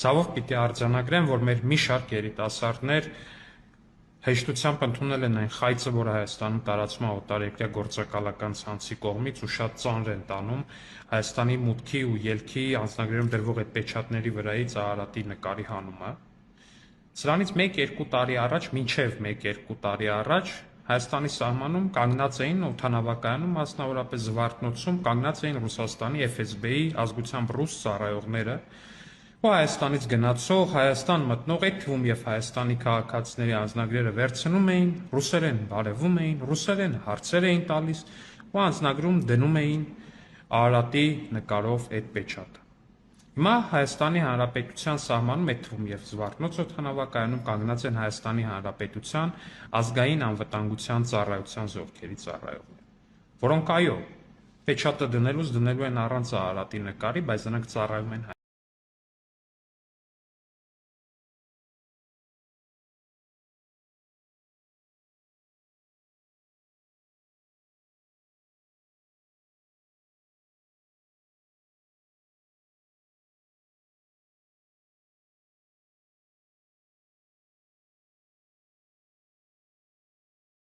Ցավով պիտի արձանագրեմ, որ մեր մի շարք երիտասարդներ հեշտությամբ ընդունել են այն խայծը, որը Հայաստանում տարածվում է օտարերկրյա գործակալական ցանցի կողմից ու շատ ծանր են տանում Հայաստանի մուտքի ու ելքի անձնագրերում դրվող այդ պեչատների վրայից Արարատի նկարի հանումը։ Սրանից 1-2 տարի առաջ, մինչև 1-2 տարի առաջ Հայաստանի սահմանում կանգնած էին օդանավակայանում, մասնավորապես Զվարթնոցում կանգնած էին Ռուսաստանի FSB-ի ազգությամբ ռուս ծառայողները, ու Հայաստանից գնացող, Հայաստան մտնող, այդ թվում և Հայաստանի քաղաքացիների անձնագրերը վերցնում էին, ռուսերեն բարևում էին, ռուսերեն հարցեր էին տալիս ու անձնագրում դնում էին Արարատի նկարով այդ պեչատը։ Հիմա Հայաստանի Հանրապետության սահմանում, այդ թվում և Զվարթնոց օդանավակայանում կանգնած են Հայաստանի Հանրապետության ազգային անվտանգության ծառայության զորքերի ծառայողներ, որոնք այո, պեչատը դնելու են առանց Արարատի նկարի, բայց նրանք ծառայում են